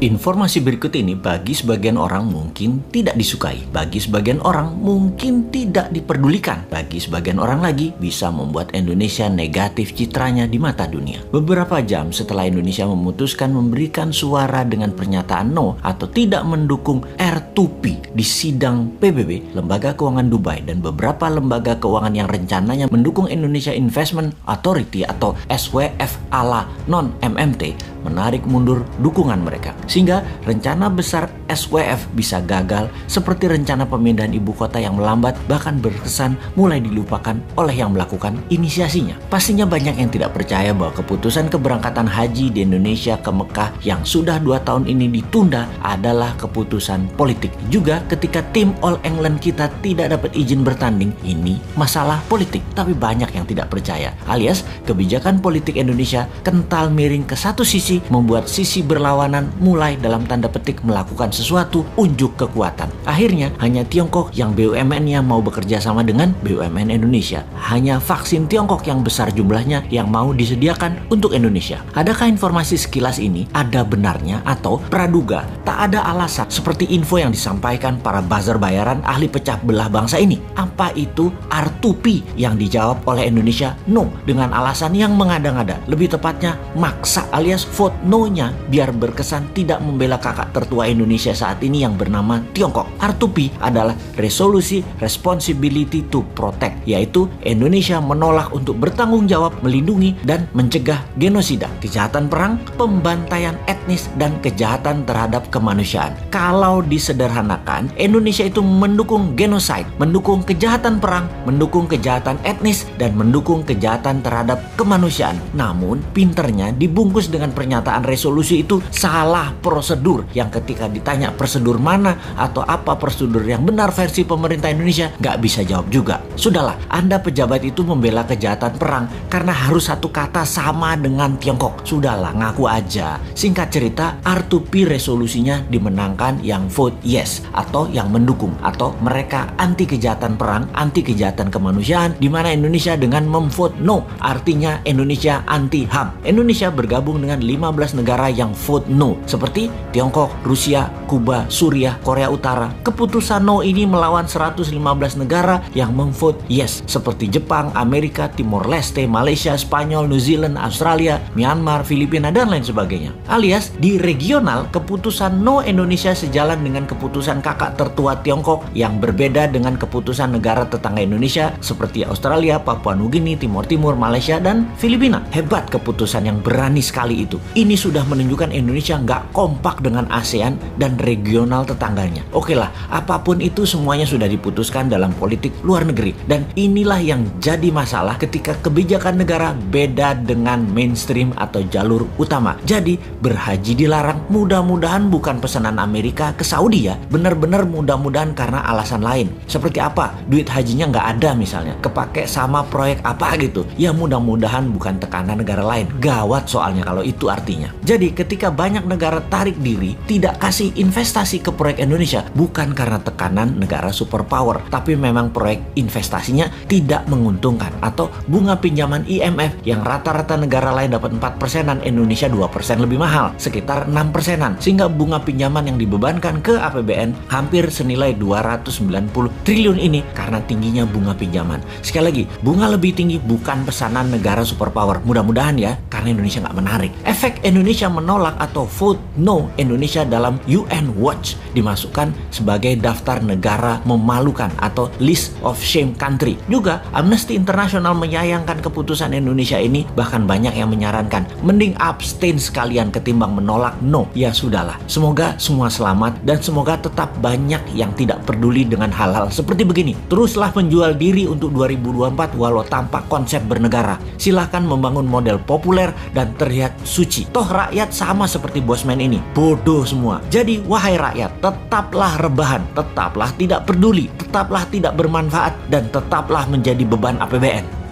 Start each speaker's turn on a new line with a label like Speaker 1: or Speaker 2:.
Speaker 1: Informasi berikut ini bagi sebagian orang mungkin tidak disukai, bagi sebagian orang mungkin tidak diperdulikan, bagi sebagian orang lagi bisa membuat Indonesia negatif citranya di mata dunia. Beberapa jam setelah Indonesia memutuskan memberikan suara dengan pernyataan no atau tidak mendukung R2P di sidang PBB, Lembaga Keuangan Dubai dan beberapa lembaga keuangan yang rencananya mendukung Indonesia Investment Authority atau SWF ala non-MMT menarik mundur dukungan mereka. Sehingga rencana besar SWF bisa gagal seperti rencana pemindahan ibu kota yang melambat bahkan berkesan mulai dilupakan oleh yang melakukan inisiasinya. Pastinya banyak yang tidak percaya bahwa keputusan keberangkatan haji di Indonesia ke Mekah yang sudah 2 tahun ini ditunda adalah keputusan politik. Juga ketika tim All England kita tidak dapat izin bertanding, ini masalah politik. Tapi banyak yang tidak percaya, alias kebijakan politik Indonesia kental miring ke satu sisi membuat sisi berlawanan mulai dalam tanda petik melakukan sesuatu unjuk kekuatan. Akhirnya hanya Tiongkok yang BUMN-nya mau bekerja sama dengan BUMN Indonesia. Hanya vaksin Tiongkok yang besar jumlahnya yang mau disediakan untuk Indonesia. Adakah informasi sekilas ini ada benarnya atau praduga tak ada alasan seperti info yang disampaikan para buzzer bayaran ahli pecah belah bangsa ini? Apa itu R2P yang dijawab oleh Indonesia no dengan alasan yang mengada-ngada, lebih tepatnya maksa alias vote no-nya biar berkesan tidak membela kakak tertua Indonesia saat ini yang bernama Tiongkok. R2P adalah resolusi responsibility to protect, yaitu Indonesia menolak untuk bertanggung jawab, melindungi dan mencegah genosida, kejahatan perang, pembantaian etnis dan kejahatan terhadap kemanusiaan. Kalau disederhanakan, Indonesia itu mendukung genocide, mendukung kejahatan perang, mendukung kejahatan etnis dan mendukung kejahatan terhadap kemanusiaan. Namun pinternya dibungkus dengan pernyataan resolusi itu salah prosedur, yang ketika ditanya prosedur mana atau apa prosedur yang benar versi pemerintah Indonesia nggak bisa jawab juga. Sudahlah, Anda pejabat itu membela kejahatan perang karena harus satu kata sama dengan Tiongkok. Sudahlah, ngaku aja. Singkat cerita, R2P resolusinya dimenangkan yang vote yes atau yang mendukung, atau mereka anti kejahatan perang, anti kejahatan kemanusiaan, di mana Indonesia dengan memvote no artinya Indonesia anti HAM. Indonesia bergabung dengan 15 negara yang vote no seperti Tiongkok, Rusia, Kuba, Suriah, Korea Utara. Keputusan no ini melawan 115 negara yang memvote yes seperti Jepang, Amerika, Timor Leste, Malaysia, Spanyol, New Zealand, Australia, Myanmar, Filipina dan lain sebagainya. Alias di regional, keputusan no Indonesia sejalan dengan keputusan kakak tertua Tiongkok yang berbeda dengan keputusan negara tetangga Indonesia seperti Australia, Papua Nugini, Timor Timur, Malaysia dan Filipina. Hebat keputusan yang berani sekali itu. Ini sudah menunjukkan Indonesia nggak kompak dengan ASEAN dan regional tetangganya. Oke lah, apapun itu semuanya sudah diputuskan dalam politik luar negeri. Dan inilah yang jadi masalah ketika kebijakan negara beda dengan mainstream atau jalur utama. Jadi berhaji dilarang, mudah-mudahan bukan pesanan Amerika ke Saudi ya. Benar-benar mudah-mudahan karena alasan lain. Seperti apa? Duit hajinya nggak ada misalnya. Kepake sama proyek apa gitu. Ya mudah-mudahan bukan tekanan negara lain. Gawat soalnya kalau itu artinya. Jadi ketika banyak negara tarik diri, tidak kasih investasi ke proyek Indonesia, bukan karena tekanan negara superpower, tapi memang proyek investasinya tidak menguntungkan, atau bunga pinjaman IMF yang rata-rata negara lain dapat 4%-an, Indonesia 2% lebih mahal, sekitar 6%-an, sehingga bunga pinjaman yang dibebankan ke APBN hampir senilai 290 triliun ini karena tingginya bunga pinjaman. Sekali lagi, bunga lebih tinggi bukan pesanan negara superpower, mudah-mudahan ya, karena Indonesia nggak menarik. Efek Indonesia menolak atau vote no Indonesia dalam UN Watch dimasukkan sebagai daftar negara memalukan atau list of shame country. Juga Amnesty International menyayangkan keputusan Indonesia ini, bahkan banyak yang menyarankan mending abstain sekalian ketimbang menolak no. Ya sudahlah, semoga semua selamat dan semoga tetap banyak yang tidak peduli dengan hal-hal seperti begini. Teruslah menjual diri untuk 2024 walau tanpa konsep bernegara. Silahkan membangun model populer dan terlihat suci. Toh rakyat sama seperti bosman ini, bodoh semua. Jadi wahai rakyat, tetaplah rebahan, tetaplah tidak peduli, tetaplah tidak bermanfaat, dan tetaplah menjadi beban APBN.